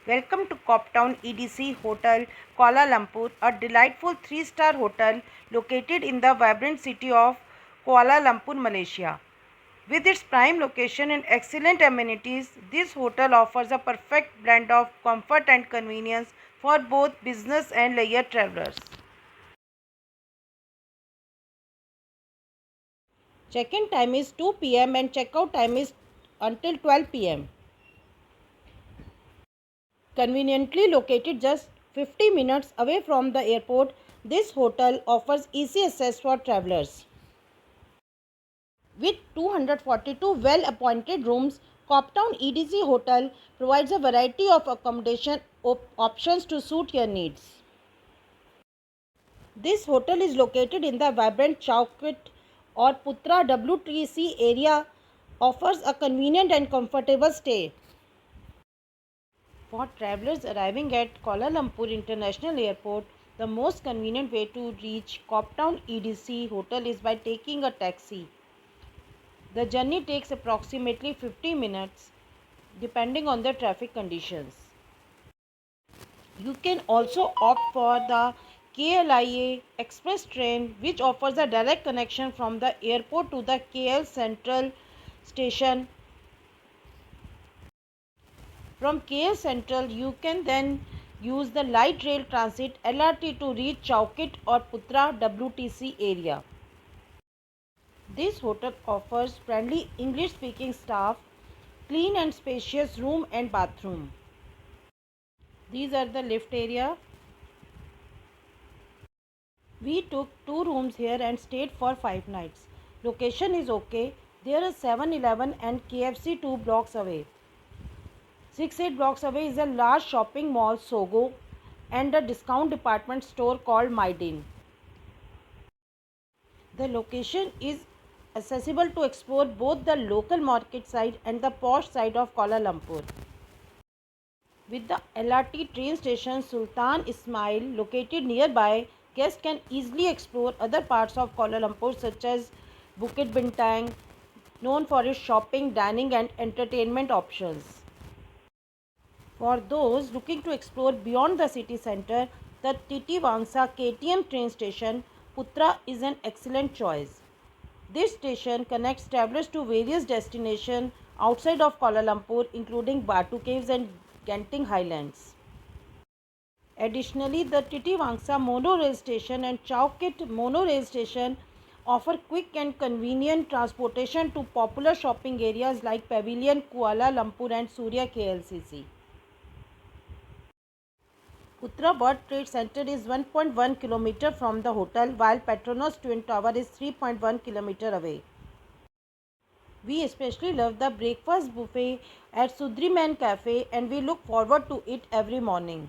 Welcome to Koptown EDC Hotel Kuala Lumpur, a delightful 3-star hotel located in the vibrant city of Kuala Lumpur, Malaysia. With its prime location and excellent amenities, this hotel offers a perfect blend of comfort and convenience for both business and leisure travelers. Check-in time is 2 p.m. and check-out time is until 12 p.m. Conveniently located just 50 minutes away from the airport, this hotel offers easy access for travelers. With 242 well-appointed rooms, Koptown EDC Hotel provides a variety of accommodation options to suit your needs. This hotel is located in the vibrant Chowkit or Putra WTC area, offers a convenient and comfortable stay. For travelers arriving at Kuala Lumpur International Airport, the most convenient way to reach Koptown EDC Hotel is by taking a taxi. The journey takes approximately 50 minutes depending on the traffic conditions. You can also opt for the KLIA Express train, which offers a direct connection from the airport to the KL Central station. From KL Central, you can then use the light rail transit LRT to reach Chowkit or Putra WTC area. This hotel offers friendly English speaking staff, clean and spacious room and bathroom. These are the lift area. We took 2 rooms here and stayed for 5 nights. Location is okay. There is 7-Eleven and KFC 2 blocks away. 6-8 blocks away is a large shopping mall Sogo and a discount department store called Maidin. The location is accessible to explore both the local market side and the posh side of Kuala Lumpur. With the LRT train station Sultan Ismail located nearby, guests can easily explore other parts of Kuala Lumpur such as Bukit Bintang, known for its shopping, dining and entertainment options. For those looking to explore beyond the city centre, the Titiwangsa KTM train station Putra is an excellent choice. This station connects travellers to various destinations outside of Kuala Lumpur, including Batu Caves and Genting Highlands. Additionally, the Titiwangsa monorail station and Chowkit monorail station offer quick and convenient transportation to popular shopping areas like Pavilion, Kuala Lumpur and Surya KLCC. Putra World Trade Centre is 1.1 km from the hotel, while Petronas Twin Towers is 3.1 km away. We especially love the breakfast buffet at Sudriman Cafe and we look forward to it every morning.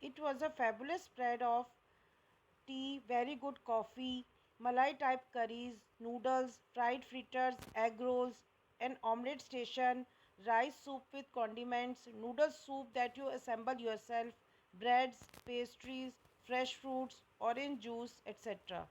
It was a fabulous spread of tea, very good coffee, Malai type curries, noodles, fried fritters, egg rolls, an omelette station, rice soup with condiments, noodle soup that you assemble yourself, breads, pastries, fresh fruits, orange juice, etc.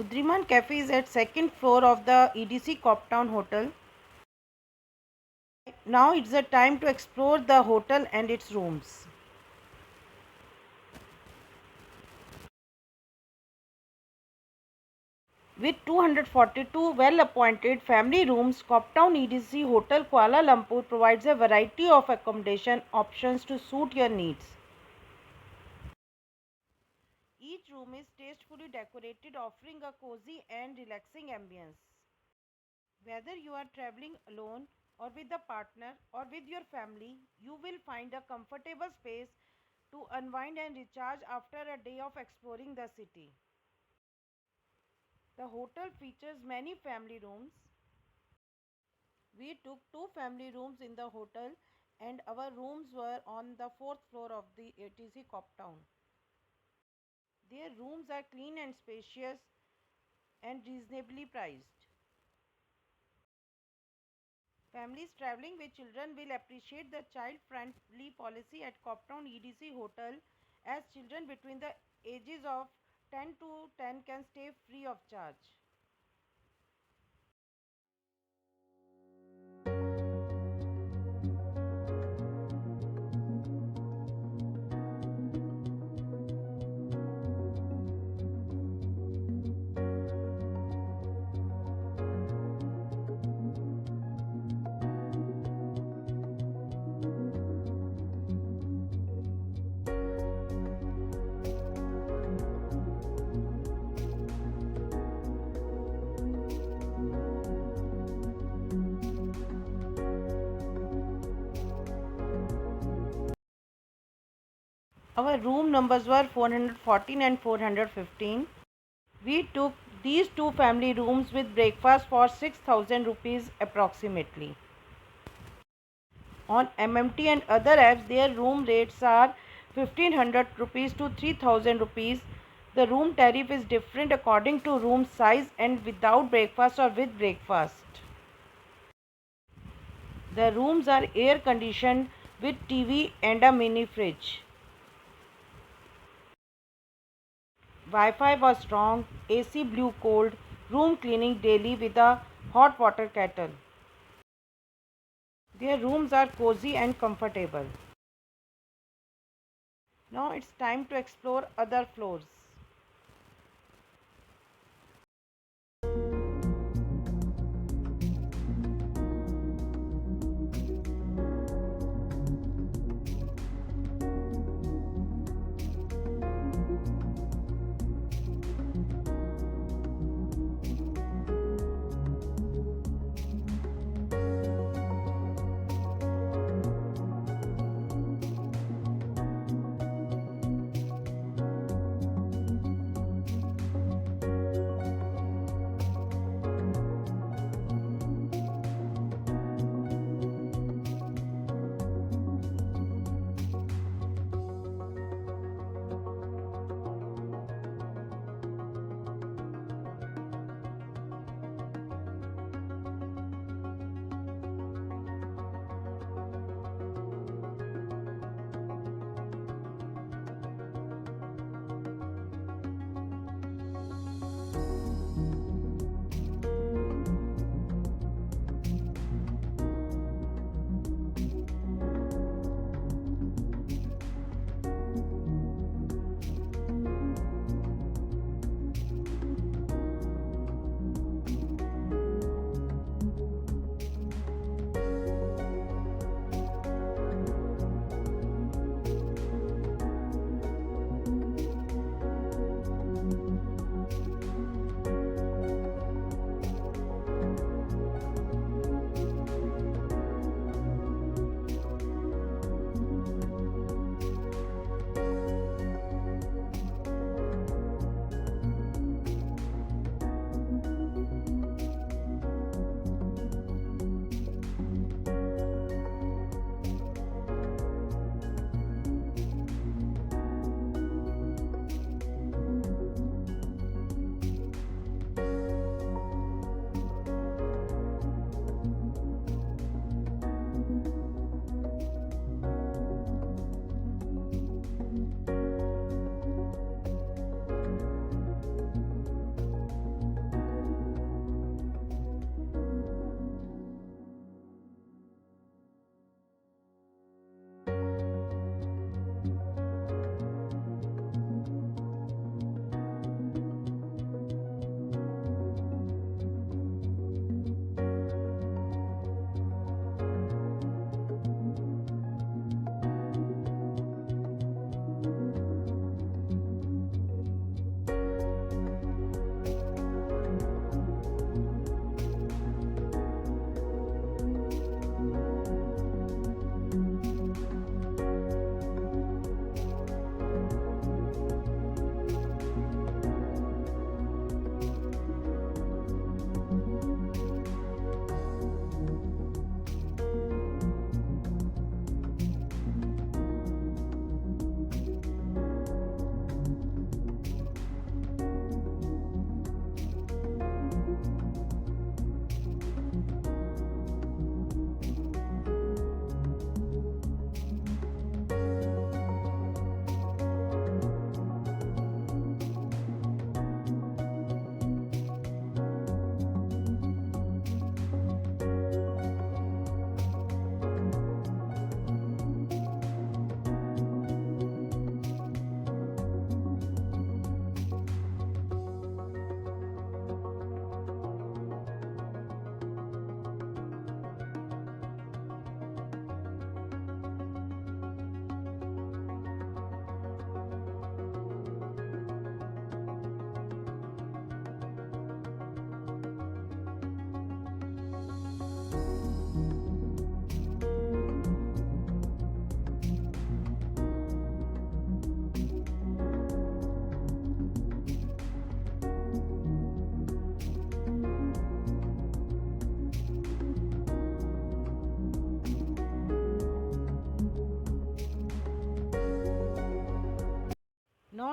Udriman Cafe is at second floor of the EDC Koptown Hotel. Now it's the time to explore the hotel and its rooms. With 242 well-appointed family rooms, Koptown EDC Hotel Kuala Lumpur provides a variety of accommodation options to suit your needs. Each room is tastefully decorated, offering a cozy and relaxing ambience. Whether you are traveling alone or with a partner or with your family, you will find a comfortable space to unwind and recharge after a day of exploring the city. The hotel features many family rooms. We took two family rooms in the hotel and our rooms were on the fourth floor of the ATC Coptown. Their rooms are clean and spacious and reasonably priced. Families traveling with children will appreciate the child-friendly policy at Koptown EDC Hotel, as children between the ages of 10 to 10 can stay free of charge. Our room numbers were 414 and 415. We took these two family rooms with breakfast for 6,000 rupees approximately. On MMT and other apps, their room rates are 1500 rupees to 3000 rupees. The room tariff is different according to room size and without breakfast or with breakfast. The rooms are air conditioned with TV and a mini fridge. Wi-Fi was strong, AC blew cold, room cleaning daily with a hot water kettle. Their rooms are cozy and comfortable. Now it's time to explore other floors.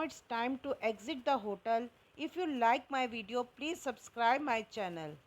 it's time to exit the hotel. If you like my video, please subscribe my channel.